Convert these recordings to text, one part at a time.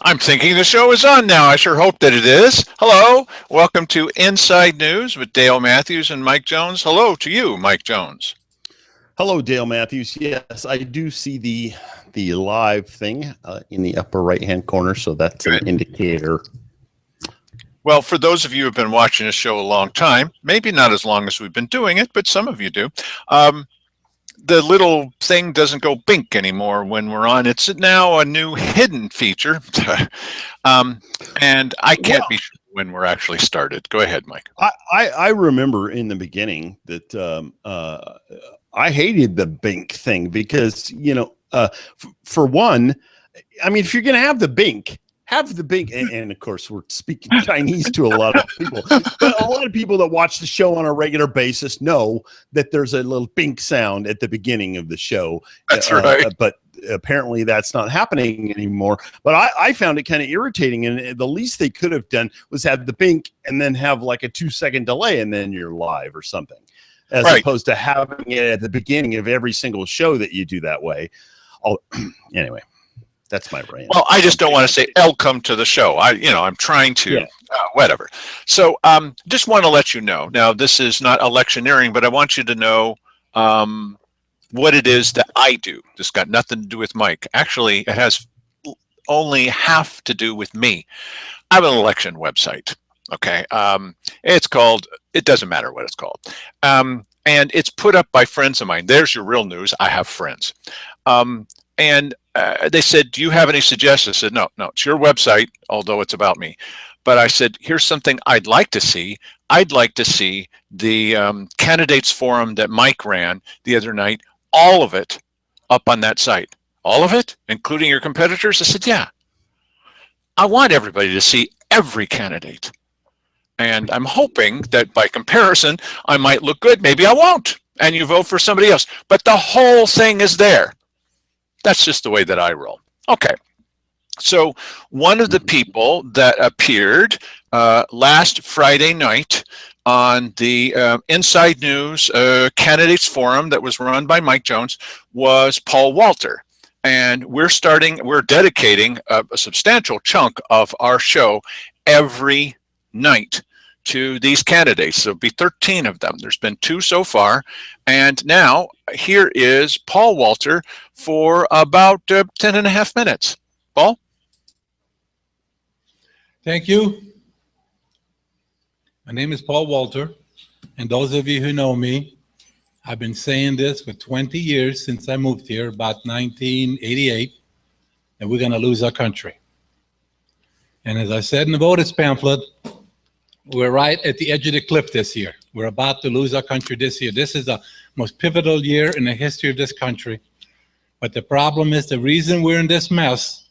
I'm thinking the show is on now. I sure hope that it is. Hello. Welcome to Inside News with Dale Matthews and Mike Jones. Hello to you, Mike Jones. Hello, Dale Matthews. Yes, I do see the live thing in the upper right-hand corner, so that's an Good. indicator. Well, for those of you who have been watching this show a long time, maybe not as long as we've been doing it, but some of you do, the little thing doesn't go bink anymore when we're on. It's now a new hidden feature. And I can't be sure when we're actually started. Go ahead, Mike. I remember in the beginning that I hated the bink thing because, for one, I mean, if you're going to have the bink, and of course we're speaking Chinese to a lot of people, but a lot of people that watch the show on a regular basis know that there's a little bink sound at the beginning of the show. That's right. But apparently that's not happening anymore. But I found it kind of irritating, and the least they could have done was have the bink and then have like a 2-second delay and then you're live or something, as opposed to having it at the beginning of every single show that you do that way. Anyway. That's my brain. Well, I just don't want to say "welcome to the show." I'm trying to, whatever. So, just want to let you know. Now, this is not electioneering, but I want you to know what it is that I do. This got nothing to do with Mike. Actually, it has only half to do with me. I have an election website. Okay, it's called. It doesn't matter what it's called, and it's put up by friends of mine. There's your real news. I have friends, and they said, "Do you have any suggestions?" I said, no, it's your website, although it's about me. But I said, here's something I'd like to see. I'd like to see the candidates forum that Mike ran the other night, all of it up on that site. All of it, including your competitors? I said, yeah. I want everybody to see every candidate. And I'm hoping that by comparison, I might look good. Maybe I won't. And you vote for somebody else. But the whole thing is there. That's just the way that I roll. Okay. So one of the people that appeared last Friday night on the Inside News Candidates Forum that was run by Mike Jones was Paul Walter. And we're dedicating a substantial chunk of our show every night to these candidates. There'll be 13 of them. There's been 2 so far. And now here is Paul Walter for about 10 and a half minutes. Paul? Thank you. My name is Paul Walter. And those of you who know me, I've been saying this for 20 years since I moved here, about 1988, and we're going to lose our country. And as I said in the voters pamphlet, we're right at the edge of the cliff this year. We're about to lose our country this year. This is the most pivotal year in the history of this country. But the problem is the reason we're in this mess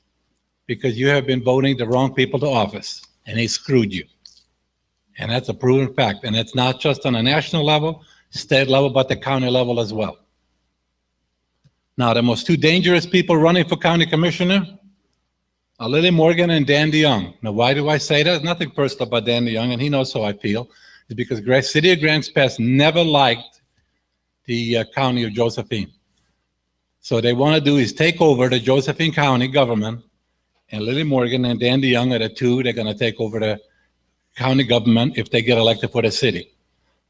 because you have been voting the wrong people to office, and they screwed you. And that's a proven fact. And it's not just on a national level, state level, but the county level as well. Now, the most 2 dangerous people running for county commissioner are Lily Morgan and Dan DeYoung. Now, why do I say that? Nothing personal about Dan DeYoung, and he knows how I feel. It's because the city of Grants Pass never liked the county of Josephine. So they want to do is take over the Josephine County government, and Lily Morgan and Dan DeYoung are the 2. They're going to take over the county government if they get elected for the city.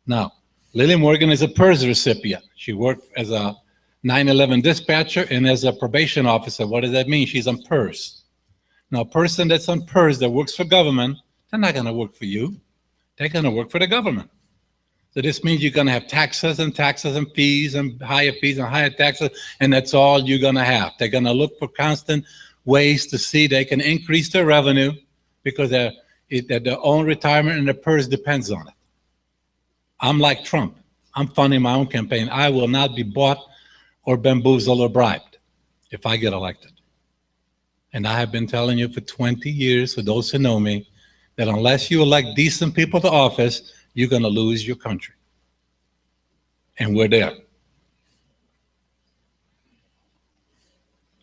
Now, Lily Morgan is a PERS recipient. She worked as a 9/11 dispatcher and as a probation officer. What does that mean? She's on PERS. Now, a person that's on PERS that works for government, they're not going to work for you. They're going to work for the government. So this means you're going to have taxes and fees and higher taxes, and that's all you're going to have. They're going to look for constant ways to see they can increase their revenue because their own retirement and their PERS depends on it. I'm like Trump. I'm funding my own campaign. I will not be bought or bamboozled or bribed if I get elected. And I have been telling you for 20 years, for those who know me, that unless you elect decent people to office, you're going to lose your country. And we're there.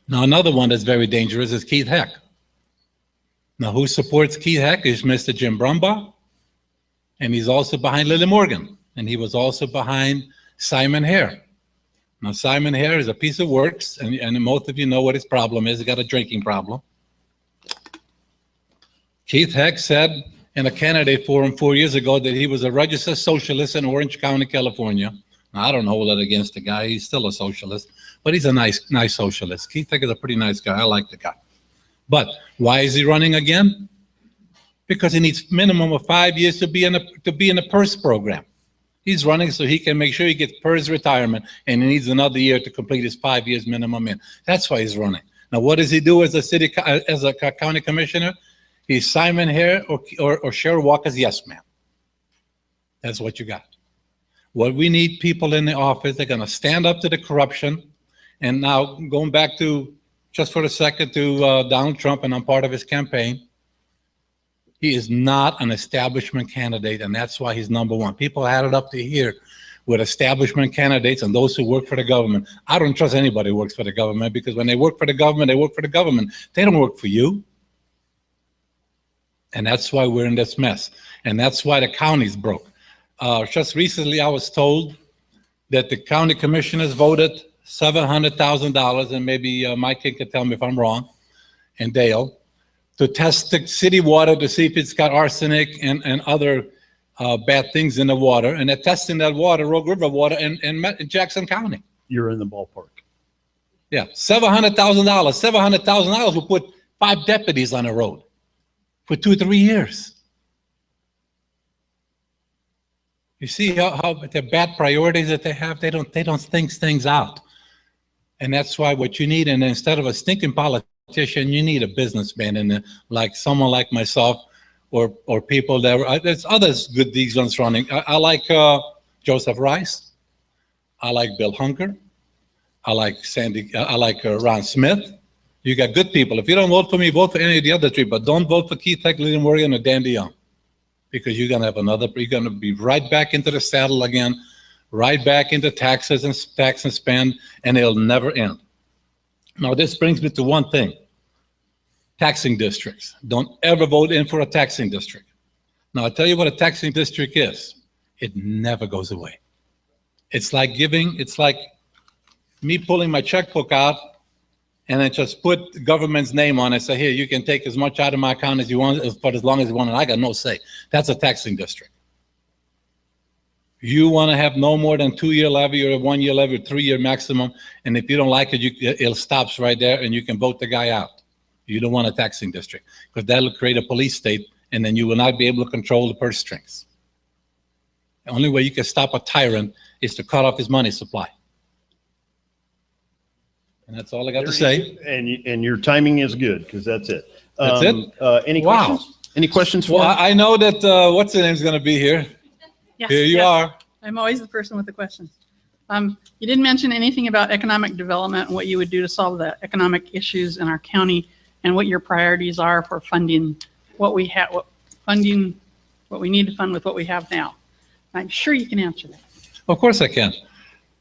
Now, another one that's very dangerous is Keith Heck. Now, who supports Keith Heck is Mr. Jim Brumbaugh, and he's also behind Lily Morgan, and he was also behind Simon Hare. Now, Simon Hare is a piece of works, and most of you know what his problem is. He's got a drinking problem. Keith Heck said in a candidate forum 4 years ago that he was a registered socialist in Orange County, California. Now, I don't hold that against the guy. He's still a socialist, but he's a nice socialist. Keith Heck is a pretty nice guy. I like the guy. But why is he running again? Because he needs minimum of 5 years to be in the PERS program. He's running so he can make sure he gets PERS retirement, and he needs another year to complete his 5 years minimum in. That's why he's running. Now, what does he do as a county commissioner? He's Simon Hare or Cheryl Walker's yes man. That's what you got. What we need people in the office, they're going to stand up to the corruption. And now going back to, just for a second, to Donald Trump, and I'm part of his campaign. He is not an establishment candidate, and that's why he's number one. People had it up to here with establishment candidates and those who work for the government. I don't trust anybody who works for the government, because when they work for the government, they work for the government. They don't work for you. And that's why we're in this mess. And that's why the county's broke. Just recently, I was told that the county commissioners voted $700,000, and maybe Mike can tell me if I'm wrong, and Dale, to test the city water to see if it's got arsenic and other bad things in the water. And they're testing that water, Rogue River water, in Jackson County. You're in the ballpark. Yeah, $700,000. $700,000 will put 5 deputies on the road for 2-3 years. You see how the bad priorities that they have, they don't think things out. And that's why what you need, and instead of a stinking politician, you need a businessman in there, like someone like myself, or people that there's others good these ones running. I like Joseph Rice. I like Bill Hunker. I like Ron Smith. You got good people. If you don't vote for me, vote for any of the other 3, but don't vote for Keith Heck, Lyndon Morgan, or Dan DeYoung, because you're gonna be right back into the saddle again, right back into taxes and tax and spend, and it'll never end. Now, this brings me to one thing. Taxing districts. Don't ever vote in for a taxing district. Now, I'll tell you what a taxing district is. It never goes away. It's like me pulling my checkbook out and then just put the government's name on it, say, here, you can take as much out of my account as you want, for as long as you want, and I got no say. That's a taxing district. You want to have no more than 2-year levy or a 1-year levy or 3-year maximum, and if you don't like it, it stops right there, and you can vote the guy out. You don't want a taxing district, because that'll create a police state, and then you will not be able to control the purse strings. The only way you can stop a tyrant is to cut off his money supply. And that's all I got to say. And your timing is good, because that's it. That's it? Any questions? Any questions for Well, I know that, what's the name's going to be here. Yes, Here you yes. are. I'm always the person with the questions. You didn't mention anything about economic development and what you would do to solve the economic issues in our county, and what your priorities are for funding what we have, what we need to fund with what we have now. I'm sure you can answer that. Of course I can.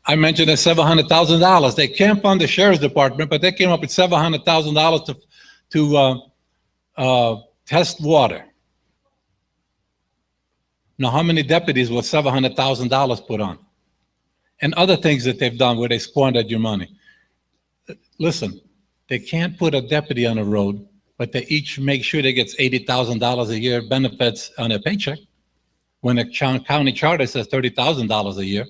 I mentioned the $700,000. They can't fund the sheriff's department, but they came up with $700,000 to test water. Now, how many deputies was $700,000 put on? And other things that they've done where they squandered your money. Listen, they can't put a deputy on the road, but they each make sure they get $80,000 a year benefits on their paycheck. When the county charter says $30,000 a year,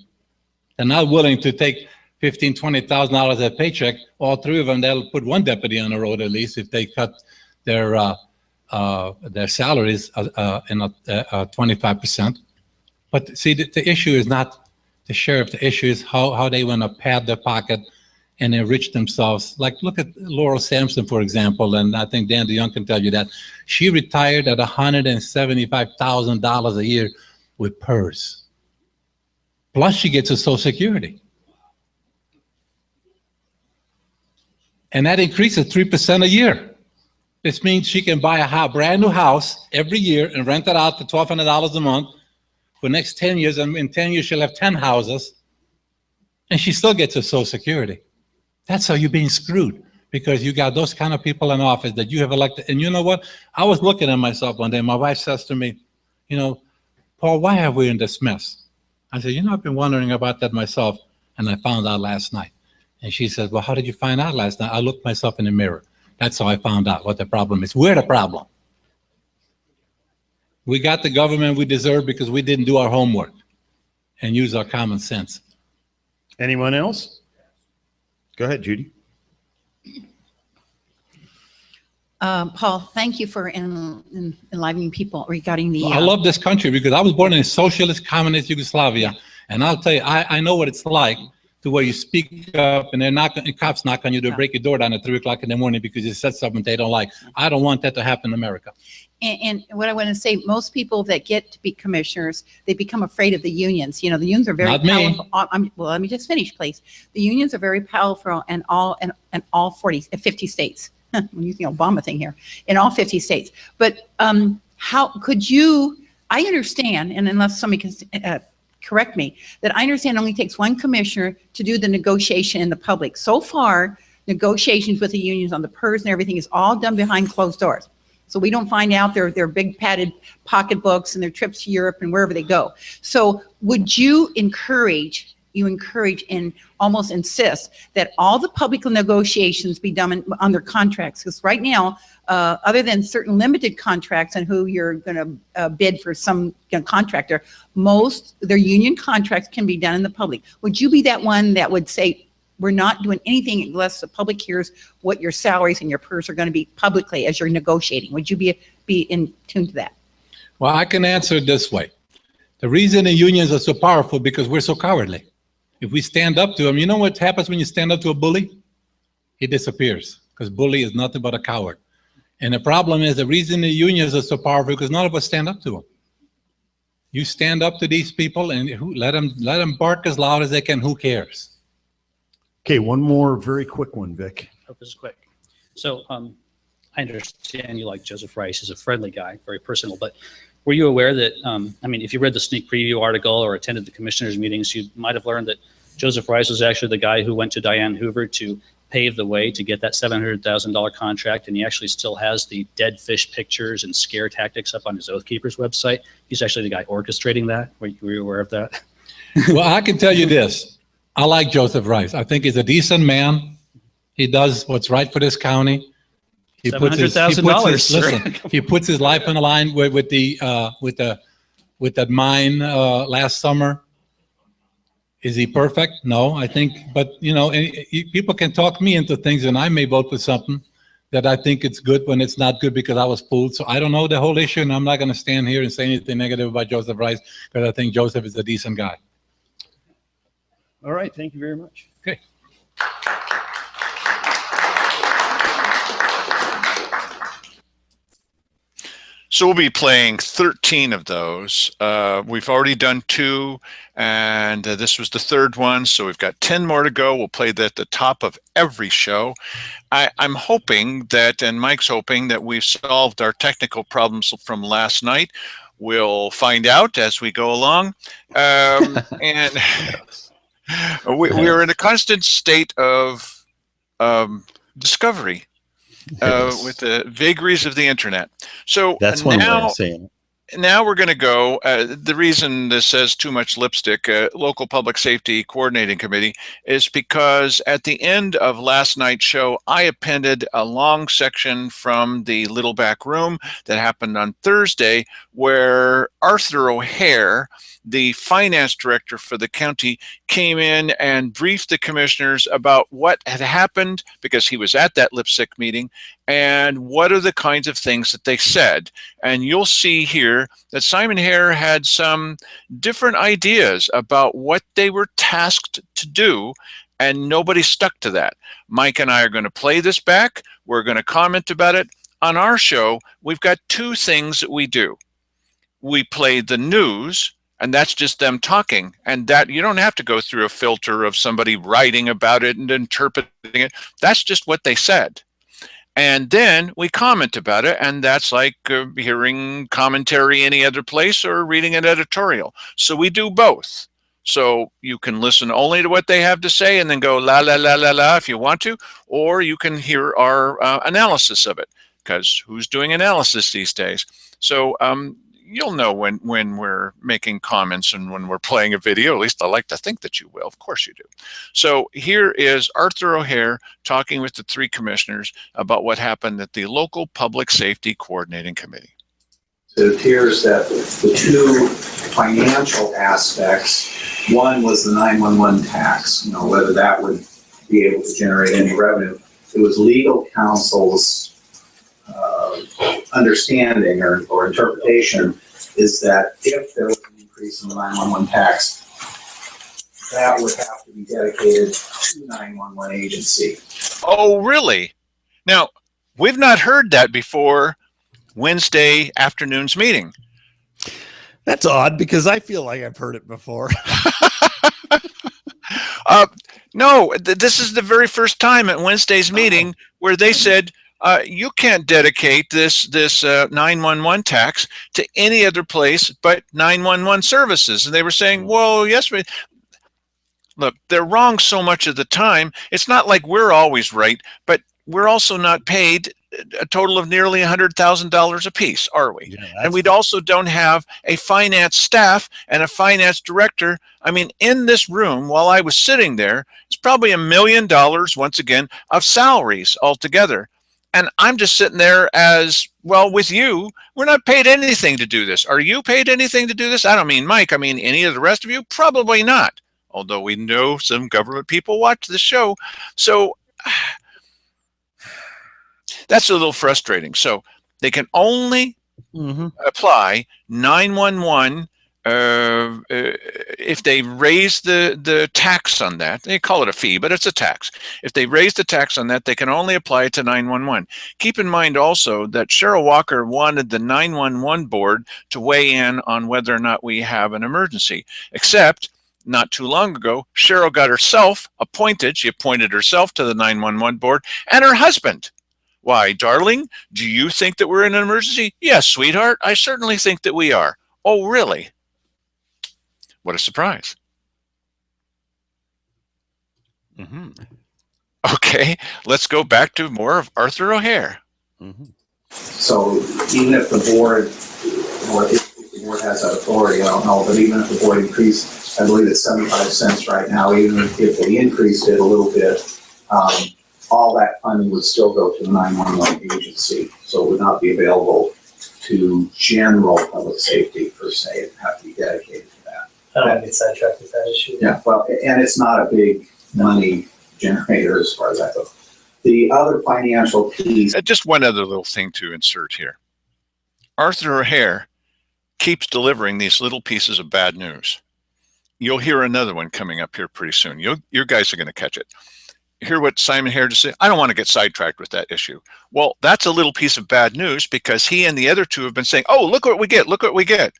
they're not willing to take $15,000, $20,000 a paycheck. All 3 of them, they'll put 1 deputy on the road at least if they cut their salaries in 25%. But see, the issue is not the sheriff. The issue is how they want to pad their pocket and enrich themselves. Like, look at Laurel Sampson, for example, and I think Dan DeYoung can tell you that. She retired at $175,000 a year with PERS. Plus, she gets a Social Security. And that increases 3% a year. This means she can buy a brand new house every year and rent it out for $1,200 a month for the next 10 years. And in 10 years, she'll have 10 houses. And she still gets a Social Security. That's how you're being screwed, because you got those kind of people in office that you have elected. And you know what? I was looking at myself one day. My wife says to me, you know, Paul, why are we in this mess? I said, you know, I've been wondering about that myself, and I found out last night. And she said, well, how did you find out last night? I looked myself in the mirror. That's how I found out what the problem is. We're the problem. We got the government we deserve because we didn't do our homework and use our common sense. Anyone else? Go ahead, Judy. Paul, thank you for enlivening people regarding the. I love this country because I was born in socialist communist Yugoslavia, and I'll tell you, I know what it's like to where you speak up and cops knock on your door, break your door down at 3 o'clock in the morning because you said something they don't like. I don't want that to happen in America. And what I want to say, most people that get to be commissioners, they become afraid of the unions. You know, the unions are very Not me. powerful. Well, let me just finish, please. The unions are very powerful in all 50 states. I'm using the Obama thing here, in all 50 states. But how could you, I understand, and unless somebody can correct me, that I understand it only takes one commissioner to do the negotiation in the public. So far, negotiations with the unions on the PERS and everything is all done behind closed doors. So we don't find out their big padded pocketbooks and their trips to Europe and wherever they go. So would you encourage and almost insist that all the public negotiations be done on their contracts? Because right now, other than certain limited contracts and who you're going to bid for some contractor, most their union contracts can be done in the public. Would you be that one that would say, we're not doing anything unless the public hears what your salaries and your PERS are going to be publicly as you're negotiating? Would you be in tune to that? Well, I can answer it this way. The reason the unions are so powerful because we're so cowardly. If we stand up to them, you know what happens when you stand up to a bully? He disappears because bully is nothing but a coward. And the problem is the reason the unions are so powerful because none of us stand up to them. You stand up to these people and let them bark as loud as they can. Who cares? Okay, one more very quick one, Vic. Hope this is quick. So I understand you like Joseph Rice. He's a friendly guy, very personal. But were you aware that, I mean, if you read the sneak preview article or attended the commissioners' meetings, you might have learned that Joseph Rice was actually the guy who went to Diane Hoover to pave the way to get that $700,000 contract. And he actually still has the dead fish pictures and scare tactics up on his Oath Keepers website. He's actually the guy orchestrating that. Were you aware of that? Well, I can tell you this. I like Joseph Rice. I think he's a decent man. He does what's right for this county. He puts his $700,000. He puts his life on the line with that mine last summer. Is he perfect? No, I think. But you know, people can talk me into things, and I may vote for something that I think it's good when it's not good because I was fooled. So I don't know the whole issue, and I'm not going to stand here and say anything negative about Joseph Rice because I think Joseph is a decent guy. All right, thank you very much. Okay. So we'll be playing 13 of those. We've already done 2, and this was the 3rd one, so we've got 10 more to go. We'll play that at the top of every show. I'm hoping that, and Mike's hoping, that we've solved our technical problems from last night. We'll find out as we go along. And we're in a constant state of discovery. With the vagaries of the internet. So that's one way of saying it. Now we're going to go, the reason this says too much lipstick, Local Public Safety Coordinating Committee, is because at the end of last night's show, I appended a long section from the little back room that happened on Thursday where Arthur O'Hare, the finance director for the county, came in and briefed the commissioners about what had happened because he was at that lipstick meeting and what are the kinds of things that they said. And you'll see here that Simon Hare had some different ideas about what they were tasked to do, and nobody stuck to that. Mike and I are going to play this back. We're going to comment about it. On our show, we've got 2 things that we do. We play the news, and that's just them talking. And that you don't have to go through a filter of somebody writing about it and interpreting it. That's just what they said. And then we comment about it, and that's like hearing commentary any other place or reading an editorial. So we do both. So you can listen only to what they have to say and then go la, la, la, la, la if you want to, or you can hear our analysis of it, because who's doing analysis these days? So you'll know when we're making comments and when we're playing a video. At least I like to think that you will. Of course you do. So here is Arthur O'Hare talking with the 3 commissioners about what happened at the Local Public Safety Coordinating Committee. It appears that the two financial aspects, one was the 911 tax, whether that would be able to generate any revenue. It was legal counsel's understanding or interpretation is that if there was an increase in the 911 tax, that would have to be dedicated to 911 agency. Oh, really? Now, we've not heard that before Wednesday afternoon's meeting. That's odd because I feel like I've heard it before. No, this is the very first time at Wednesday's meeting where they said, you can't dedicate this 911 tax to any other place but 911 services. And they were saying, well, yes, look, they're wrong so much of the time. It's not like we're always right, but we're also not paid a total of nearly $100,000 apiece, are we? Yeah, and we also don't have a finance staff and a finance director. I mean, in this room, while I was sitting there, it's probably $1 million, once again, of salaries altogether. And I'm just sitting there as, well, with you, we're not paid anything to do this. Are you paid anything to do this? I don't mean Mike. I mean any of the rest of you? Probably not. Although we know some government people watch the show. So that's a little frustrating. So they can only apply 911 if they raise the tax on that. They call it a fee, but it's a tax. If they raise the tax on that, they can only apply it to 911. Keep in mind also that Cheryl Walker wanted the 911 board to weigh in on whether or not we have an emergency, except not too long ago, Cheryl got herself appointed. She appointed herself to the 911 board and her husband. Why, darling, do you think that we're in an emergency? Yes, sweetheart, I certainly think that we are. Oh, really? What a surprise. Okay, let's go back to more of Arthur O'Hare. So even if the board, or if the board has that authority, I don't know, but even if the board increased, I believe it's 75 cents right now, even if they increased it a little bit, all that funding would still go to the 911 agency. So it would not be available to general public safety per se. It would have to be dedicated to that. I don't want to get sidetracked with that issue. Yeah, well, and it's not a big money generator as far as that goes. The other financial piece. Just one other little thing to insert here. Arthur O'Hare keeps delivering these little pieces of bad news. You'll hear another one coming up here pretty soon. You guys are going to catch it. Hear what Simon Hare just said? I don't want to get sidetracked with that issue. Well, that's a little piece of bad news because he and the other two have been saying, oh, look what we get, look what we get.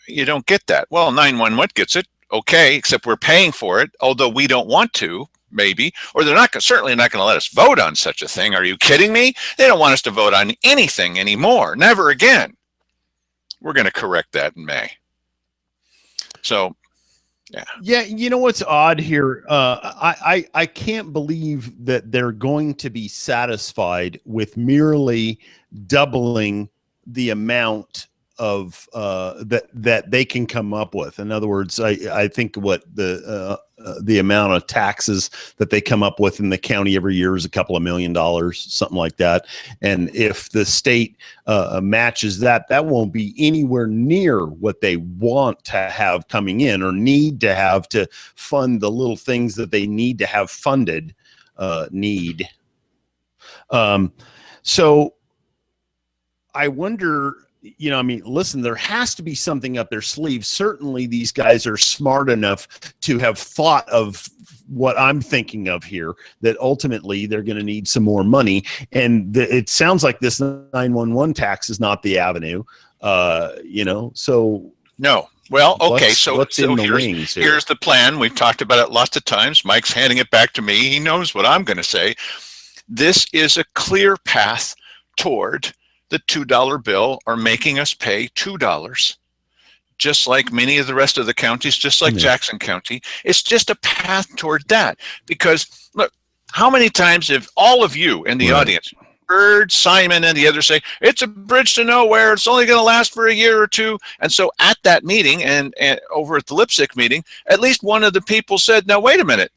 You don't get that. Well, 911 gets it, okay, except we're paying for it, although we don't want to, maybe, or they're certainly not going to let us vote on such a thing. Are you kidding me? They don't want us to vote on anything anymore, never again. We're going to correct that in May. So, yeah, you know what's odd here? I can't believe that they're going to be satisfied with merely doubling the amount of that they can come up with. In other words, I think what the amount of taxes that they come up with in the county every year is a couple of $1 million, something like that. And if the state matches that, that won't be anywhere near what they want to have coming in or need to have to fund the little things that they need to have funded. So I wonder, I mean, listen, there has to be something up their sleeve. Certainly these guys are smart enough to have thought of what I'm thinking of here, that ultimately they're going to need some more money. And it sounds like this 911 tax is not the avenue, so. No. Well, okay, what's in the wings here? Here's the plan. We've talked about it lots of times. Mike's handing it back to me. He knows what I'm going to say. This is a clear path toward the $2 bill, are making us pay $2, just like many of the rest of the counties, just like Jackson County. It's just a path toward that. Because look, how many times have all of you in the audience heard Simon and the others say, it's a bridge to nowhere, it's only going to last for a year or two? And so at that meeting and over at the LPSCC meeting, at least one of the people said, now wait a minute,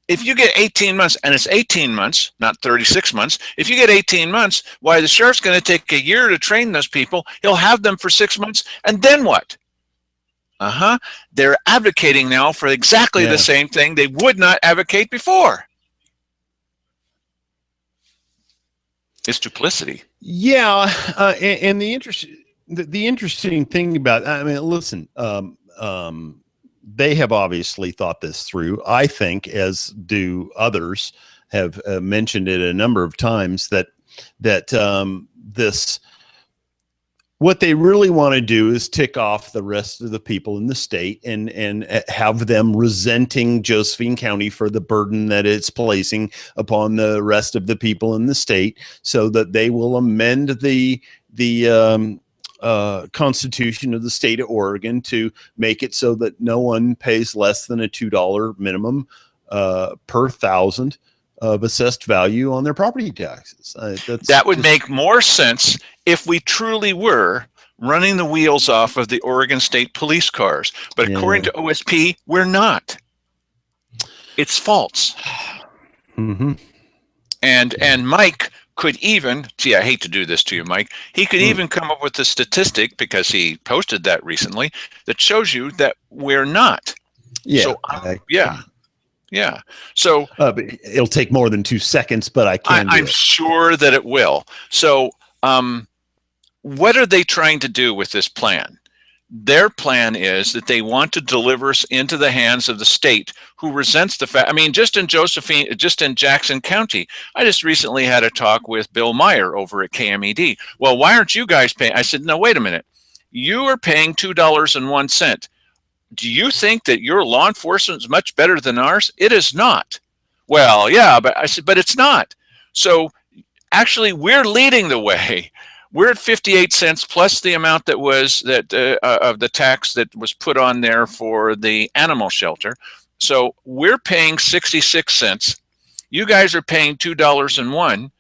if you get 18 months, and it's 18 months, not 36 months, if you get 18 months, why the sheriff's going to take a year to train those people. He'll have them for 6 months, and then what? They're advocating now for exactly the same thing they would not advocate before. It's duplicity. Yeah, and the interesting thing about, I mean, listen, they have obviously thought this through. I think, as do others, have mentioned it a number of times, that this, what they really want to do is tick off the rest of the people in the state and have them resenting Josephine County for the burden that it's placing upon the rest of the people in the state, so that they will amend the Constitution of the state of Oregon to make it so that no one pays less than a $2 minimum per thousand of assessed value on their property taxes. That would make more sense if we truly were running the wheels off of the Oregon State police cars. But according to OSP, we're not. It's false. Mm-hmm. And Mike could even, gee, I hate to do this to you, Mike, he could even come up with a statistic, because he posted that recently, that shows you that we're not. Yeah. So, yeah. So but it'll take more than 2 seconds, but I'm sure that it will. So what are they trying to do with this plan? Their plan is that they want to deliver us into the hands of the state, who resents the fact. I mean, just in Jackson County, I just recently had a talk with Bill Meyer over at KMED. Well, why aren't you guys paying? I said, no, wait a minute. You are paying $2.01. Do you think that your law enforcement is much better than ours? It is not. Well, yeah, but I said, but it's not. So actually, we're leading the way. We're at 58 cents plus the amount that was of the tax that was put on there for the animal shelter. So we're paying 66 cents. You guys are paying $2.01.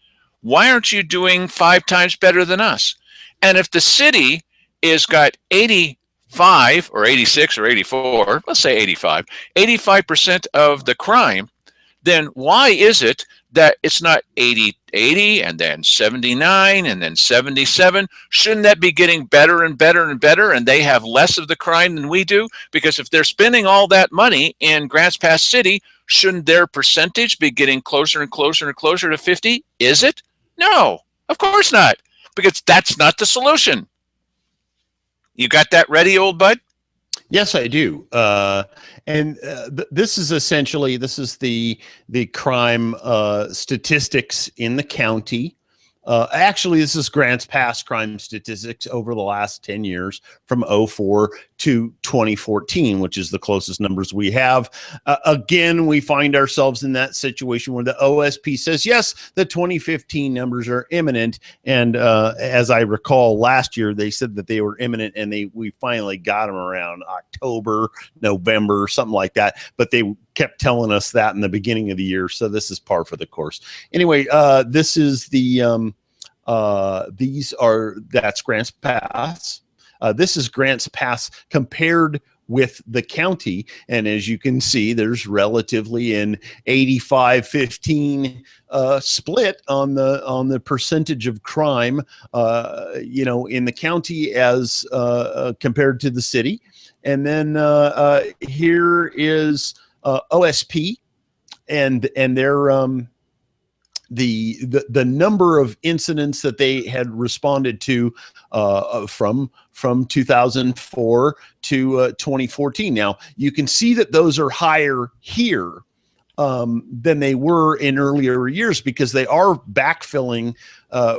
Why aren't you doing 5 times better than us? And if the city is got 85 or 86 or 84, let's say 85% of the crime, then why is it that it's not 80 and then 79 and then 77? Shouldn't that be getting better and better and better, and they have less of the crime than we do? Because if they're spending all that money in Grants Pass City, shouldn't their percentage be getting closer and closer and closer to 50? Is it? No, of course not, because that's not the solution. You got that ready, old bud? Yes, I do. This is essentially, this is the crime statistics in the county. Actually, this is Grants Pass crime statistics over the last 10 years from 2004 to 2014, which is the closest numbers we have. Again, we find ourselves in that situation where the OSP says, yes, the 2015 numbers are imminent. And as I recall, last year, they said that they were imminent, and we finally got them around October, November, something like that. But they kept telling us that in the beginning of the year. So this is par for the course. Anyway, this is the, that's Grants Pass. This is Grants Pass compared with the county. And as you can see, there's relatively an 85-15 split on the percentage of crime, in the county as compared to the city. And then here is OSP and their the number of incidents that they had responded to from 2004 to 2014. Now you can see that those are higher here than they were in earlier years, because they are backfilling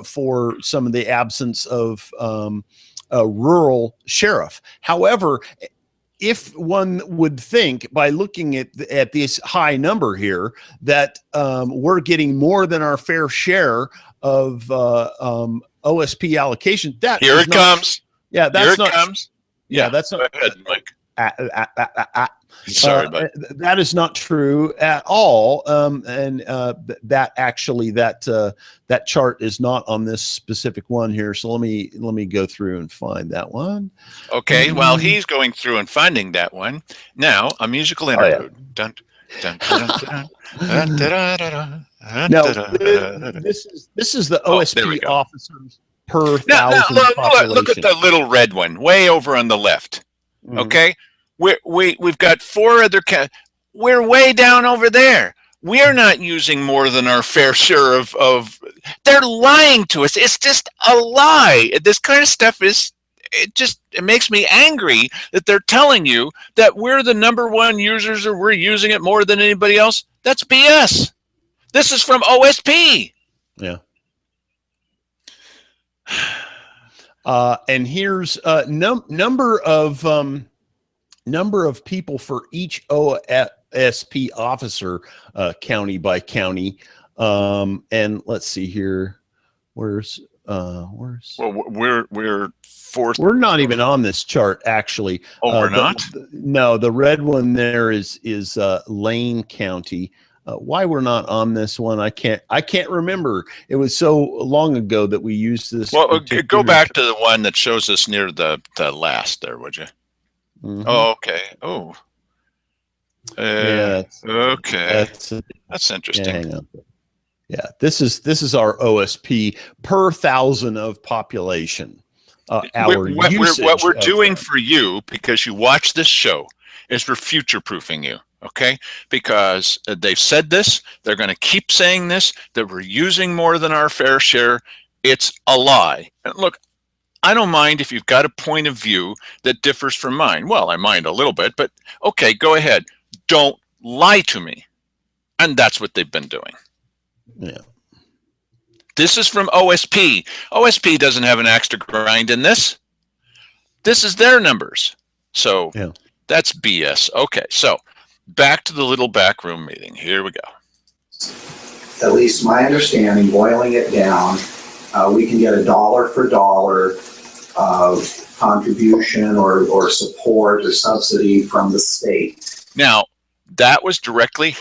for some of the absence of a rural sheriff. However, if one would think, by looking at this high number here, that we're getting more than our fair share of OSP allocation, that here it comes. Yeah, that's here it not. Comes. Yeah, that's not. Go ahead, Mike. Sorry, but that is not true at all. That actually that chart is not on this specific one here. So let me go through and find that one. Okay, while he's going through and finding that one, now a musical interlude. No, this is the Oh, there we OSP go. officers per Now, thousand population. look at the little red one way over on the left. Mhm. Okay, we've got 4 other. We're way down over there. We're not using more than our fair share of. They're lying to us. It's just a lie. This kind of stuff is. It makes me angry that they're telling you that we're the #1 users or we're using it more than anybody else. That's BS. This is from OSP. Yeah. And here's number of people for each OSP officer, county by county. And let's see here. Where's Well, we're 4th. we're not even on this chart actually. Oh, we're not? No, the red one there is Lane County. Why we're not on this one, I can't remember. It was so long ago that we used this. Well, go back to the one that shows us near the last there, would you? Mhm. Oh, okay. Oh. Yeah, Okay. that's Interesting. yeah, hang on. Yeah, this is our OSP per 1,000 of population. What we're doing for you, because you watch this show, is we're future proofing you. Okay, because they've said this, they're going to keep saying this, that we're using more than our fair share. It's a lie. And look, I don't mind if you've got a point of view that differs from mine. Well, I mind a little bit, but okay, go ahead. Don't lie to me. And that's what they've been doing. Yeah. This is from OSP. OSP doesn't have an axe to grind in this. This is their numbers. So yeah. That's BS. Okay, so back to the little backroom meeting. Here we go. At least my understanding, boiling it down, we can get a dollar for dollar contribution or support or subsidy from the state. Now, that was directly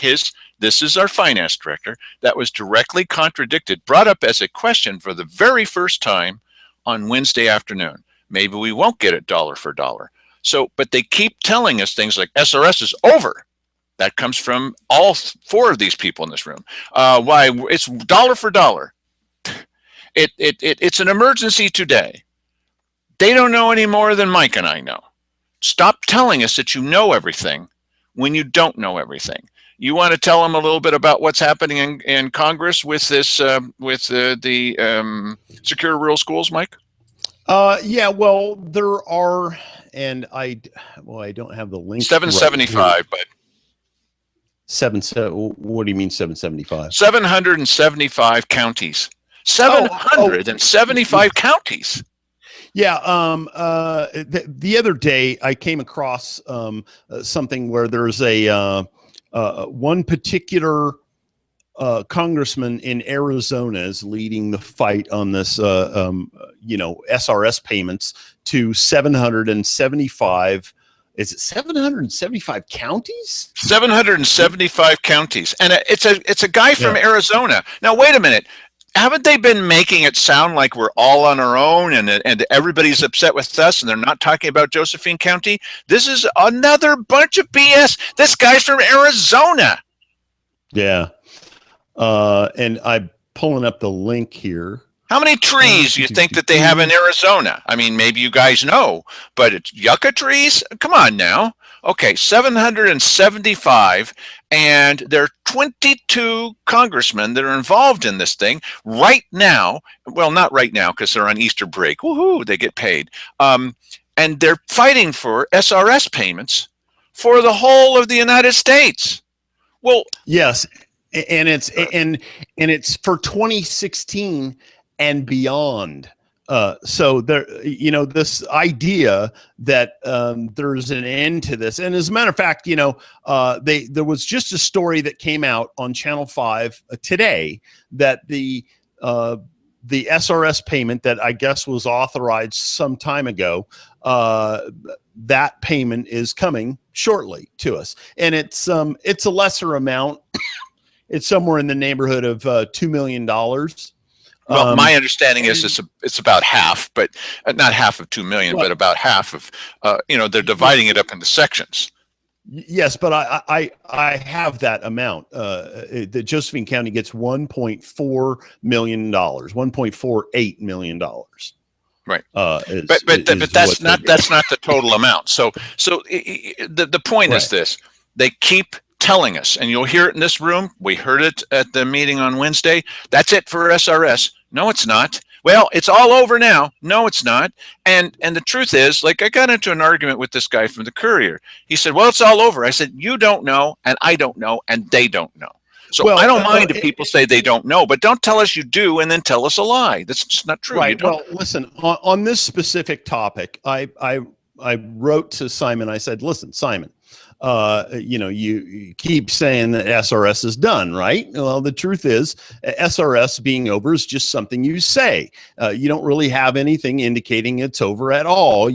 this is our finance director, that was directly contradicted, brought up as a question for the very first time on Wednesday afternoon. Maybe we won't get it dollar for dollar. So, but they keep telling us things like SRS is over. That comes from all 4 of these people in this room. Why it's dollar for dollar. It's an emergency today. They don't know any more than Mike and I know. Stop telling us that you know everything when you don't know everything. You want to tell them a little bit about what's happening in Congress with this, with the secure rural schools, Mike? Yeah, well, there are, and I don't have the link. 775, but what do you mean 775? 775 counties. 775 counties. Yeah. The other day I came across something where there's a one particular congressman in Arizona is leading the fight on this, SRS payments to 775. Is it 775 counties? 775 counties, and it's a guy from Arizona. Now, wait a minute. Haven't they been making it sound like we're all on our own and everybody's upset with us and they're not talking about Josephine County? This is another bunch of BS. This guy's from Arizona. Yeah. And I'm pulling up the link here. How many trees do you think that they have in Arizona? I mean, maybe you guys know, but it's yucca trees? Come on now. Okay, 775, and there are 22 congressmen that are involved in this thing right now. Well, not right now because they're on Easter break. Woohoo, they get paid. And they're fighting for SRS payments for the whole of the United States. Well, yes, and it's for 2016 and beyond. So there, this idea that there's an end to this, and as a matter of fact, there was just a story that came out on Channel 5 today that the SRS payment that I guess was authorized some time ago, that payment is coming shortly to us, and it's a lesser amount. It's somewhere in the neighborhood of $2 million. Well, my understanding is it's about half, but not half of 2 million, but about half of, they're dividing it up into sections. Yes, but I have that amount. That Josephine County gets $1.4 million, $1.48 million. Right. Is But that's what they not get. the total amount. So the point is Right. this: they keep telling us, and you'll hear it in this room. We heard it at the meeting on Wednesday. That's it for SRS. No, it's not. Well, it's all over now. No, it's not. And the truth is, like, I got into an argument with this guy from the Courier. He said, "Well, it's all over." I said, "You don't know, and I don't know, and they don't know." So Well, I don't mind if people say they don't know, but don't tell us you do and then tell us a lie. That's just not true. You Right. don't. Well, listen, on this specific topic, I wrote to Simon. I said, "Listen, Simon, you keep saying that SRS is done, right? Well, the truth is, SRS being over is just something you say. You don't really have anything indicating it's over at all.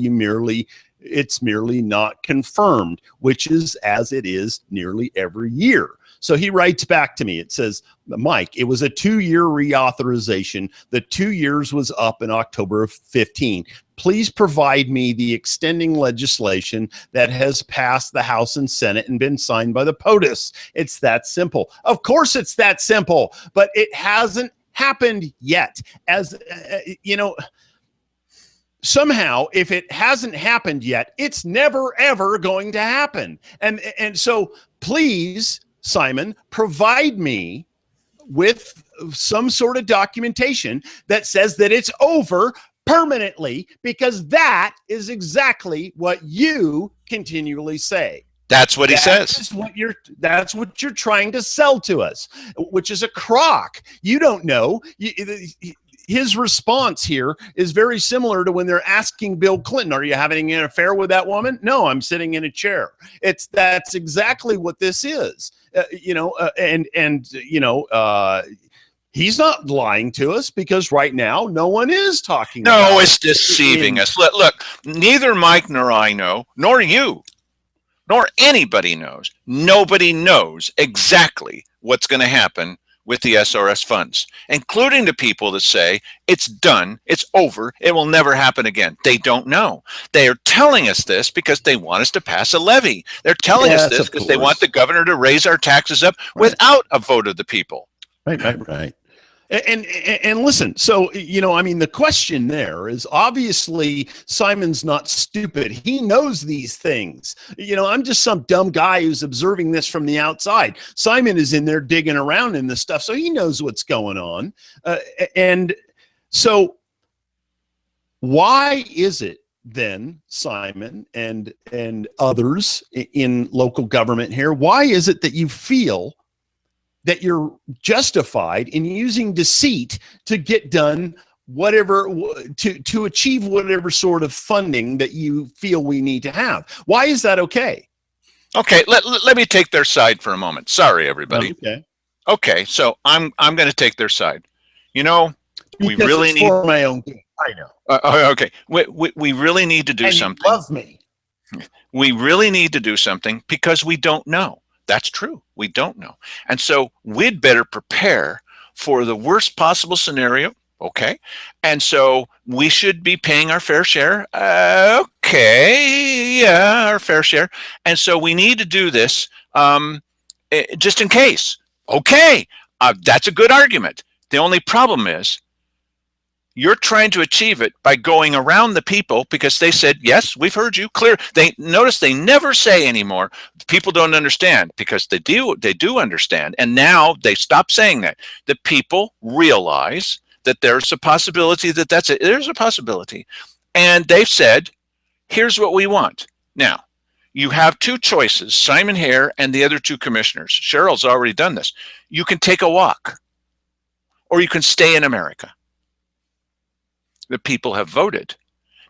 It's merely not confirmed, which is as it is nearly every year." So he writes back to me. It says, "Mike, it was a 2-year reauthorization. The 2 years was up in October of 15. Please provide me the extending legislation that has passed the House and Senate and been signed by the POTUS. It's that simple." Of course it's that simple, but it hasn't happened yet. As somehow, if it hasn't happened yet, it's never, ever going to happen. And so please, Simon, provide me with some sort of documentation that says that it's over permanently, because that is exactly what you continually say. That's what he says. That's what you're trying to sell to us, which is a crock. You don't know. His response here is very similar to when they're asking Bill Clinton, "Are you having an affair with that woman?" "No, I'm sitting in a chair." That's exactly what this is. He's not lying to us, because right now no one is talking about No, it's deceiving us. Look, neither Mike nor I know, nor you, nor anybody knows. Nobody knows exactly what's going to happen with the SRS funds, including the people that say it's done, it's over, it will never happen again. They don't know. They are telling us this because they want us to pass a levy. They're telling us this because they want the governor to raise our taxes up without a vote of the people. Right. And listen, so, the question there is, obviously Simon's not stupid. He knows these things. I'm just some dumb guy who's observing this from the outside. Simon is in there digging around in this stuff, so he knows what's going on. And so why is it then, Simon and others in local government here, why is it that you feel that you're justified in using deceit to get done whatever, to achieve whatever sort of funding that you feel we need to have? Why is that okay? Okay, let me take their side for a moment. Sorry, everybody. Okay, so I'm going to take their side. We really need, for my own good. I know. Okay, we really need to do something. You love me. We really need to do something because we don't know. That's true. We don't know. And so we'd better prepare for the worst possible scenario. Okay. And so we should be paying our fair share. Okay. Yeah, our fair share. And so we need to do this just in case. Okay. That's a good argument. The only problem is you're trying to achieve it by going around the people, because they said, "Yes, we've heard you clear." Notice they never say anymore, "People don't understand," because they do understand. And now they stop saying that. The people realize that there's a possibility that that's it. There's a possibility. And they've said, "Here's what we want." Now, you have two choices, Simon Hare and the other two commissioners. Cheryl's already done this. You can take a walk, or you can stay in America. The people have voted.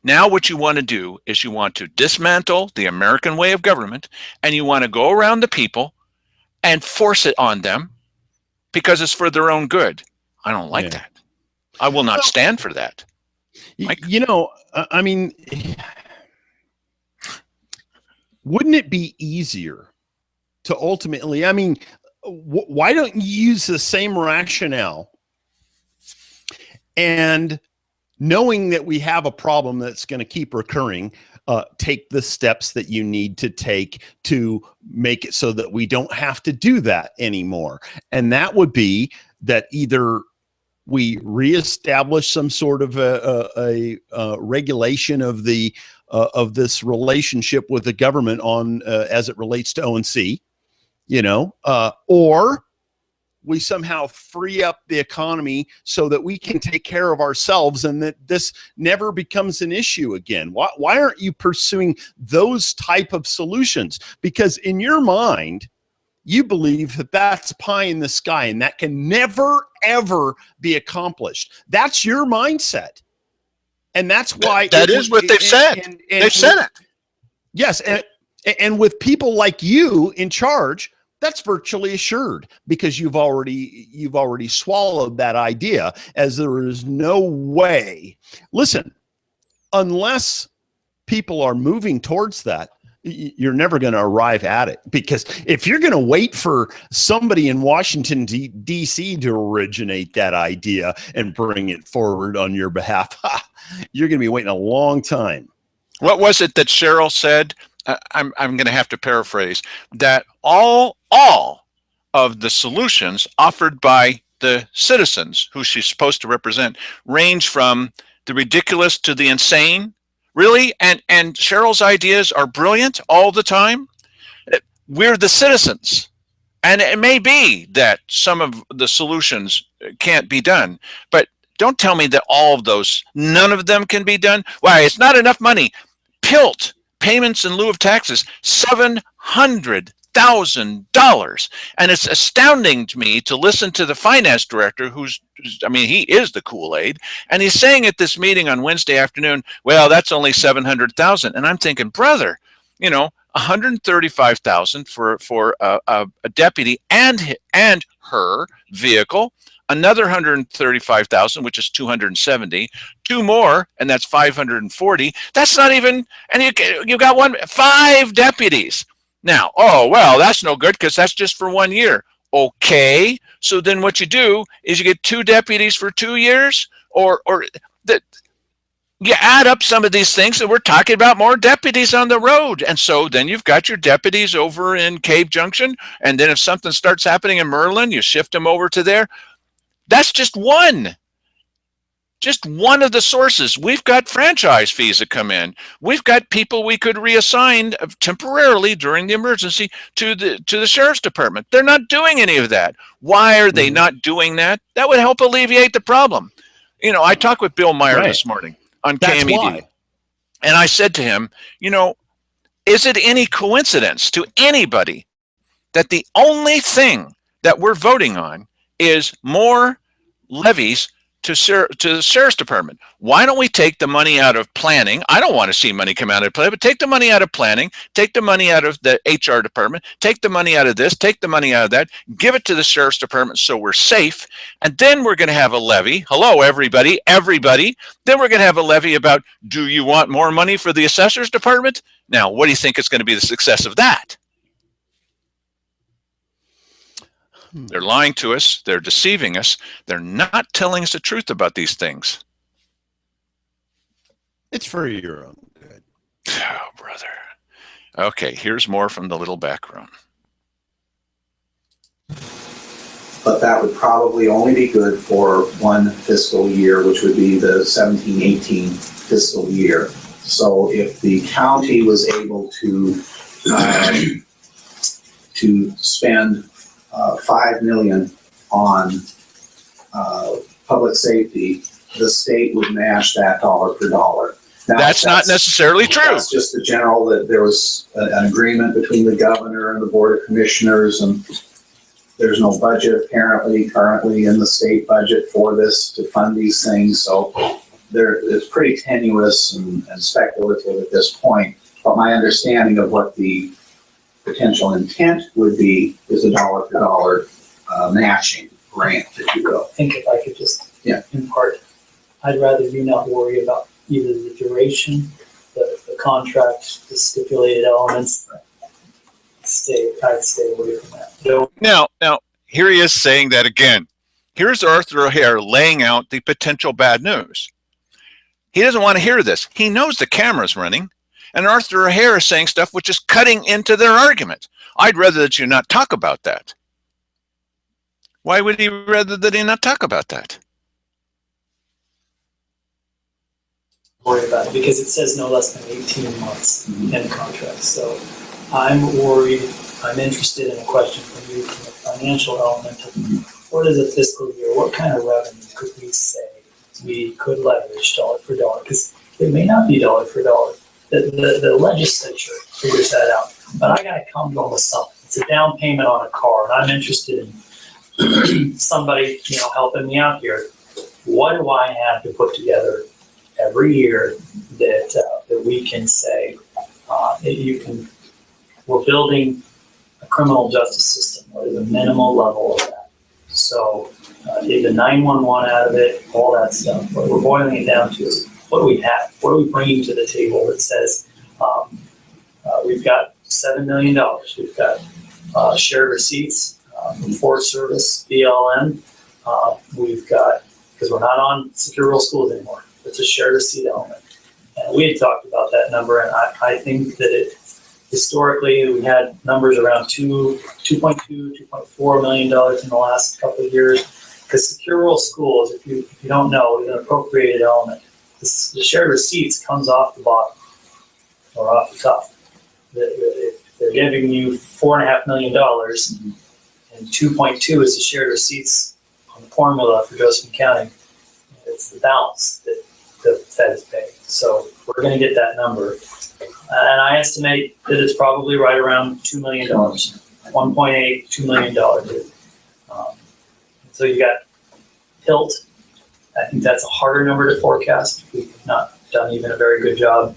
Now what you want to do is you want to dismantle the American way of government, and you want to go around the people and force it on them because it's for their own good. I don't like that. I will not stand for that. Mike? Wouldn't it be easier to ultimately, why don't you use the same rationale and knowing that we have a problem that's going to keep recurring, take the steps that you need to take to make it so that we don't have to do that anymore. And that would be that either we reestablish some sort of a regulation of the of this relationship with the government on as it relates to O&C, or we somehow free up the economy so that we can take care of ourselves and that this never becomes an issue again. Why aren't you pursuing those type of solutions? Because in your mind, you believe that that's pie in the sky and that can never, ever be accomplished. That's your mindset. And that's why that is what they've said. They've said it. Yes. And with people like you in charge, that's virtually assured because you've already swallowed that idea, as there is no way. Listen, unless people are moving towards that, you're never going to arrive at it. Because if you're going to wait for somebody in Washington, D.C. to originate that idea and bring it forward on your behalf, you're going to be waiting a long time. What was it that Cheryl said? I'm going to have to paraphrase that all of the solutions offered by the citizens who she's supposed to represent range from the ridiculous to the insane. Really? And Cheryl's ideas are brilliant all the time. We're the citizens. And it may be that some of the solutions can't be done, but don't tell me that none of them can be done. Why? It's not enough money. PILT, payments in lieu of taxes, $700,000. And it's astounding to me to listen to the finance director he is the Kool-Aid. And he's saying at this meeting on Wednesday afternoon, well, that's only 700,000. And I'm thinking, brother, $135,000 for a deputy and her vehicle, another 135,000, which is 270, two more, and that's 540. That's not even, and you got 5 deputies. Now, oh, well, that's no good because that's just for 1 year. Okay, so then what you do is you get 2 deputies for 2 years, or you add up some of these things, and we're talking about more deputies on the road. And so then you've got your deputies over in Cave Junction, and then if something starts happening in Merlin, you shift them over to there. That's just one of the sources. We've got franchise fees that come in. We've got people we could reassign temporarily during the emergency to the sheriff's department. They're not doing any of that. Why are they not doing that? That would help alleviate the problem. I talked with Bill Meyer this morning on KMED, and I said to him, is it any coincidence to anybody that the only thing that we're voting on is more levies to the sheriff's department? Why don't we take the money out of planning? I don't want to see money come out of planning, but take the money out of planning, take the money out of the HR department, take the money out of this, take the money out of that, give it to the sheriff's department so we're safe. And then we're going to have a levy. Hello, everybody. Then we're going to have a levy about, do you want more money for the assessor's department? Now, what do you think is going to be the success of that? They're lying to us. They're deceiving us. They're not telling us the truth about these things. It's for your own good. Oh, brother. Okay, here's more from the little back room. But that would probably only be good for 1 fiscal year, which would be the 17-18 fiscal year. So if the county was able to spend $5 million on public safety, the state would match that dollar for dollar. Now, that's not necessarily true. That's just the general, that there was an agreement between the governor and the board of commissioners, and there's no budget apparently currently in the state budget for this to fund these things. So it's pretty tenuous and speculative at this point. But my understanding of what the potential intent would be is a dollar for dollar matching grant, if you will. I think if I could just impart, I'd rather you not worry about either the duration, the contract, the stipulated elements. I'd stay away from that. Now, here he is saying that again. Here's Arthur O'Hare laying out the potential bad news. He doesn't want to hear this. He knows the camera's running, and Arthur O'Hare is saying stuff which is cutting into their argument. I'd rather that you not talk about that. Why would he rather that he not talk about that? Worry about it because it says no less than 18 months in the contract. So I'm worried, I'm interested in a question from you from the financial element of what is a fiscal year? What kind of revenue could we say we could leverage dollar for dollar? Because it may not be dollar for dollar. The legislature figures that out. But I got to come up with something. It's a down payment on a car, and I'm interested in somebody, helping me out here. What do I have to put together every year that we can say we're building a criminal justice system, or the minimal level of that. So take the 911 out of it, all that stuff. What we're boiling it down to is what do we have? What are we bringing to the table that says we've got $7 million. We've got shared receipts from Forest Service, BLM. We've got, because we're not on secure rural schools anymore, it's a shared receipt element. And we had talked about that number, and I think that historically we had numbers around $2.4 million in the last couple of years. Because secure rural schools, if you don't know, is an appropriated element. The shared receipts comes off the bottom or off the top. They're giving you $4.5 million, and 2.2 is the shared receipts on the formula for Josephine County. It's the balance that the Fed is paying. So we're going to get that number. And I estimate that it's probably right around $2 million, 1.8, $2 million. So you got PILT. I think that's a harder number to forecast. We've not done even a very good job.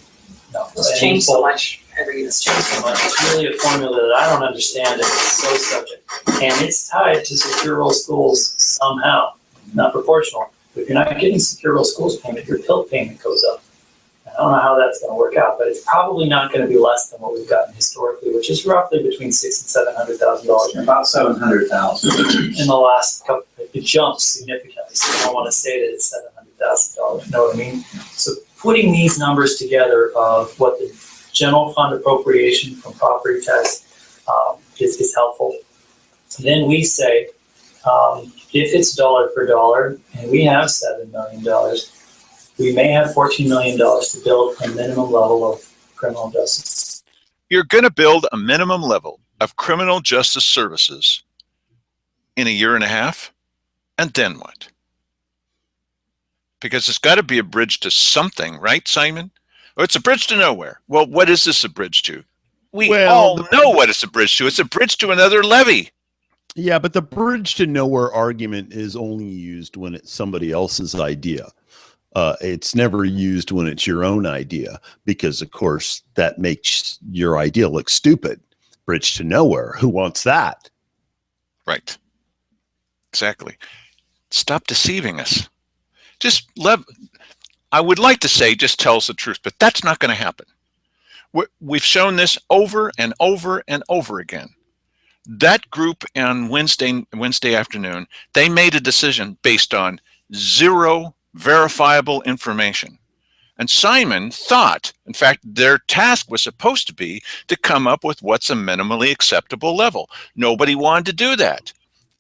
No, It's changed so much. It's changed so much. It's really a formula that I don't understand, and it's so subject. And it's tied to secure rural schools somehow, not proportional. But if you're not getting secure rural schools payment, your PILT payment goes up. I don't know how that's going to work out, but it's probably not going to be less than what we've gotten historically, which is roughly between $600,000 and $700,000. About 700,000. In the last couple, it jumped significantly, so I don't want to say that it's $700,000. You know what I mean? So putting these numbers together of what the general fund appropriation from property tax is helpful. Then we say, if it's dollar for dollar, and we have $7 million, we may have $14 million to build a minimum level of criminal justice. You're going to build a minimum level of criminal justice services in a year and a half, and then what? Because it's got to be a bridge to something, right, Simon? Or it's a bridge to nowhere. Well, what is this a bridge to? We all know what it's a bridge to. It's a bridge to another levy. Yeah, but the bridge to nowhere argument is only used when it's somebody else's idea. It's never used when it's your own idea, because, of course, that makes your idea look stupid. Bridge to nowhere. Who wants that? Right. Exactly. Stop deceiving us. I would like to say just tell us the truth, but that's not going to happen. We've shown this over and over and over again. That group on Wednesday afternoon, they made a decision based on zero verifiable information. And Simon thought, in fact, their task was supposed to be to come up with what's a minimally acceptable level. Nobody wanted to do that.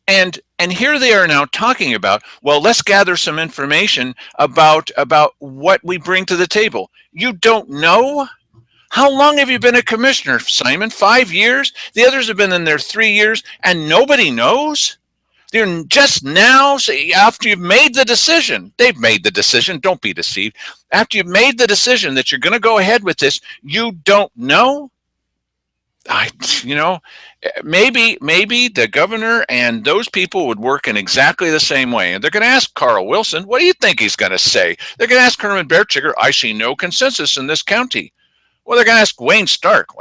And here they are now talking about, well, let's gather some information about what we bring to the table. You don't know? How long have you been a commissioner, Simon? 5 years? The others have been in there 3 years, and nobody knows? They're just now, after you've made the decision, they've made the decision, don't be deceived. After you've made the decision that you're going to go ahead with this, you don't know? Maybe the governor and those people would work in exactly the same way. And they're going to ask Carl Wilson, what do you think he's going to say? They're going to ask Herman Berchiger, I see no consensus in this county. Well, they're going to ask Wayne Stark.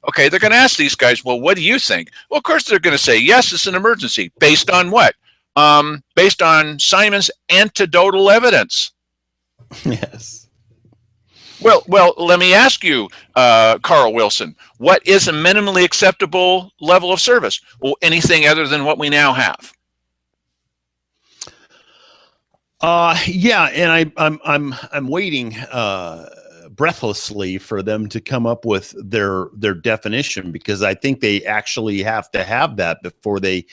Okay, they're going to ask these guys, well, what do you think? Well, of course, they're going to say, yes, it's an emergency. Based on what? Based on Simon's anecdotal evidence. Yes. Well, let me ask you, Carl Wilson, what is a minimally acceptable level of service? Well, anything other than what we now have. Yeah, and I'm waiting breathlessly for them to come up with their definition, because I think they actually have to have that before they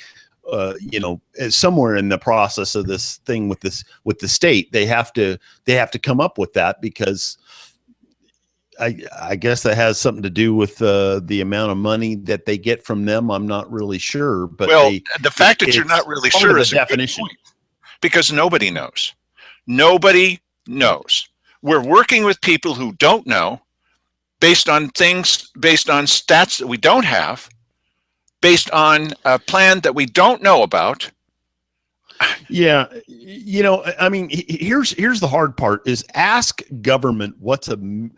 somewhere in the process of this thing with the state, they have to come up with that, because I guess that has something to do with the amount of money that they get from them. I'm not really sure, but well, the fact that you're not really sure is a definition. good point, because nobody knows. Nobody knows. We're working with people who don't know, based on stats that we don't have, based on a plan that we don't know about. Yeah, I mean, here's the hard part: is ask government what's and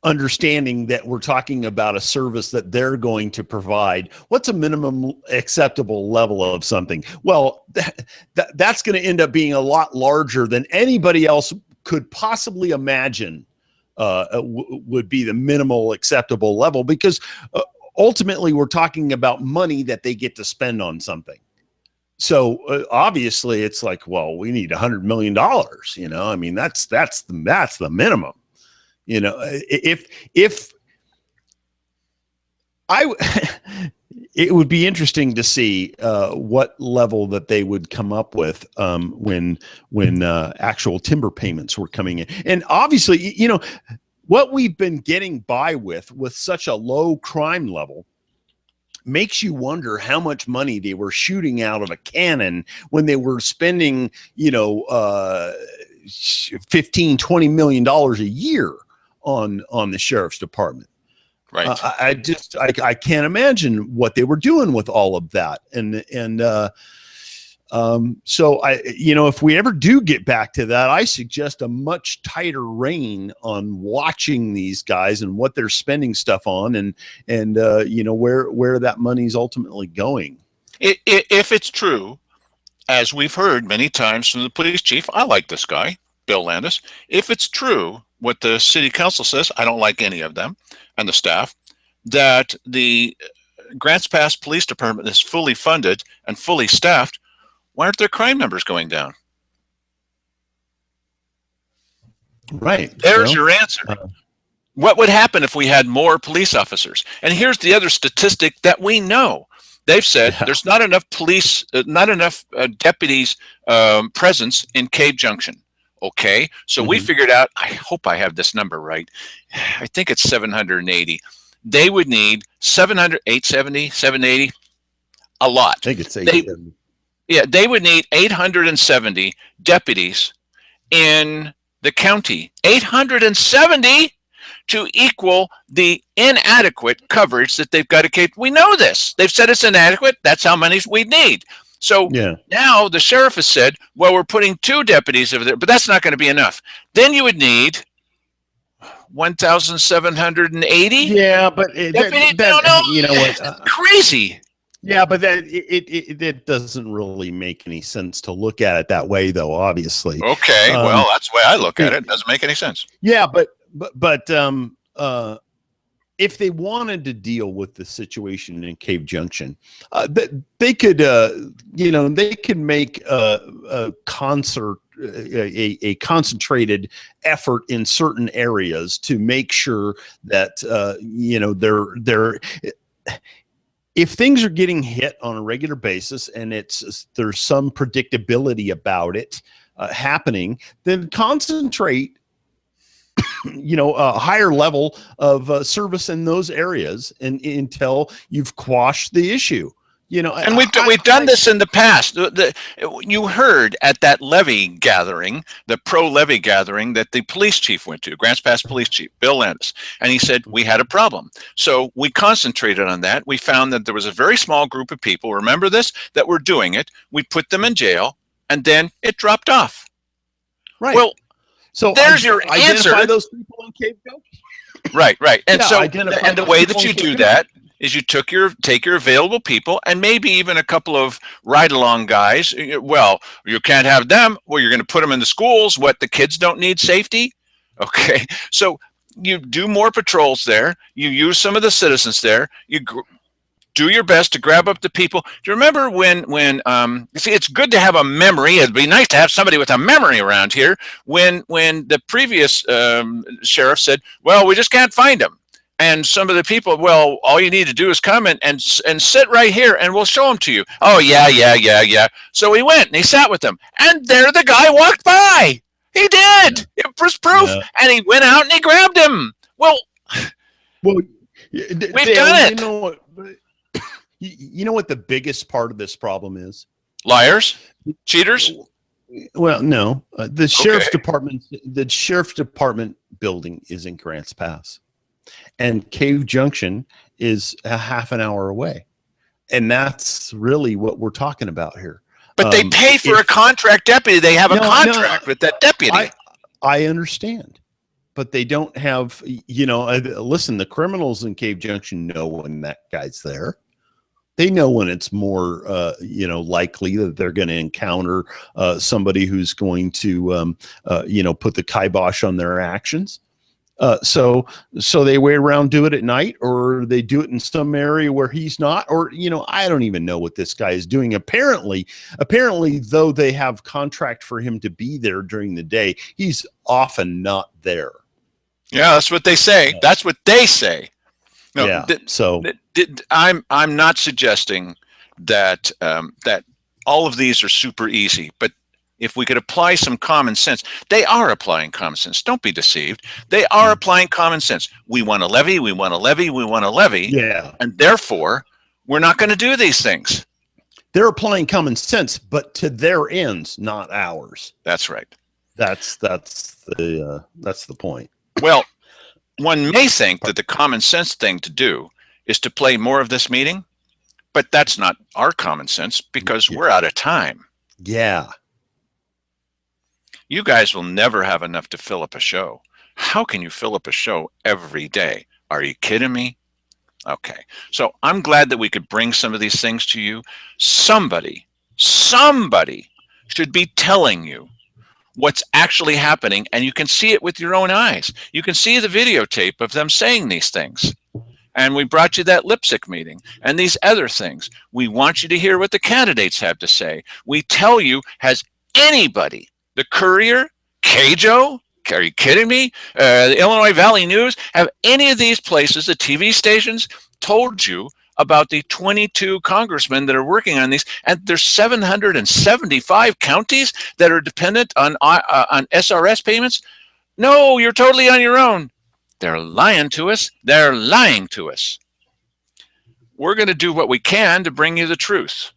understanding that we're talking about a service that they're going to provide. What's a minimum acceptable level of something? Well, that's going to end up being a lot larger than anybody else could possibly imagine would be the minimal acceptable level, because ultimately we're talking about money that they get to spend on something. So obviously it's like, well, we need $100 million, I mean, that's the minimum. If it would be interesting to see what level that they would come up with when actual timber payments were coming in. And obviously, what we've been getting by with such a low crime level makes you wonder how much money they were shooting out of a cannon when they were spending, $15-20 million a year on the sheriff's department. Right. I can't imagine what they were doing with all of that. So if we ever do get back to that, I suggest a much tighter rein on watching these guys and what they're spending stuff on, and where that money's ultimately going. If it's true, as we've heard many times from the police chief, I like this guy, Bill Landis. If it's true what the city council says, I don't like any of them and the staff, that the Grants Pass Police Department is fully funded and fully staffed, why aren't their crime numbers going down? Right. There's your answer. What would happen if we had more police officers? And here's the other statistic that we know. They've said there's not enough police, not enough deputies presence in Cave Junction. Okay, so we figured out, I hope I have this number right, I think it's 780. They would need 700, 870, 780, a lot. I think it's 870. They would need 870 deputies in the county. 870 to equal the inadequate coverage that they've got to keep. We know this. They've said it's inadequate. That's how many we need. So now the sheriff has said, well, we're putting 2 deputies over there, but that's not going to be enough. Then you would need 1,780. Yeah, but you know what? Crazy. Yeah, but that it doesn't really make any sense to look at it that way, though. Obviously. Okay, well, that's the way I look at it. It doesn't make any sense. Yeah, but if they wanted to deal with the situation in Cave Junction, they could, they could make a concentrated effort in certain areas to make sure that they're if things are getting hit on a regular basis and there's some predictability about it happening, then concentrate a higher level of service in those areas until you've quashed the issue. And we've done this in the past. You heard at that levy gathering, the pro-levy gathering that the police chief went to, Grants Pass Police Chief, Bill Landis, and he said, we had a problem. So we concentrated on that. We found that there was a very small group of people, remember this, that were doing it. We put them in jail, and then it dropped off. Right. Well, so there's your answer. Identify those people in Cave Junction. Right. And and the way that you do that is you take your available people and maybe even a couple of ride-along guys. Well, you can't have them. Well, you're going to put them in the schools. What, the kids don't need safety? Okay, so you do more patrols there. You use some of the citizens there. do your best to grab up the people. Do you remember when you see, it's good to have a memory. It'd be nice to have somebody with a memory around here. When the previous sheriff said, well, we just can't find him. And some of the people, well, all you need to do is come and sit right here and we'll show them to you. Oh, yeah. So he went and he sat with them. And there the guy walked by. He did. Yeah. It was proof. Yeah. And he went out and he grabbed him. Well, we've done it. You know what the biggest part of this problem is? Liars? Cheaters? Well, no. The sheriff's department building is in Grants Pass. And Cave Junction is a half an hour away. And that's really what we're talking about here. But they pay for a contract deputy. They have a contract with that deputy. I understand. But they don't have, listen, the criminals in Cave Junction know when that guy's there. They know when it's more, likely that they're going to encounter somebody who's going to, put the kibosh on their actions. So they wait around, do it at night, or they do it in some area where he's not, or, I don't even know what this guy is doing. Apparently, though, they have contract for him to be there during the day. He's often not there. Yeah, that's what they say. That's what they say. No, yeah. I'm not suggesting that that all of these are super easy, but if we could apply some common sense, they are applying common sense. Don't be deceived. They are applying common sense. We want to levy. We want to levy. We want to levy. Yeah. And therefore, we're not going to do these things. They're applying common sense, but to their ends, not ours. That's right. That's the point. Well, one may think that the common sense thing to do is to play more of this meeting, but that's not our common sense because we're out of time. Yeah. You guys will never have enough to fill up a show. How can you fill up a show every day? Are you kidding me? Okay. So I'm glad that we could bring some of these things to you. Somebody should be telling you what's actually happening, and you can see it with your own eyes. You can see the videotape of them saying these things. And we brought you that lipstick meeting and these other things. We want you to hear what the candidates have to say. We tell you, has anybody, the Courier, KJO, are you kidding me? The Illinois Valley News, have any of these places, the TV stations, told you about the 22 congressmen that are working on these? And there's 775 counties that are dependent on SRS payments? No, you're totally on your own. They're lying to us. They're lying to us. We're going to do what we can to bring you the truth.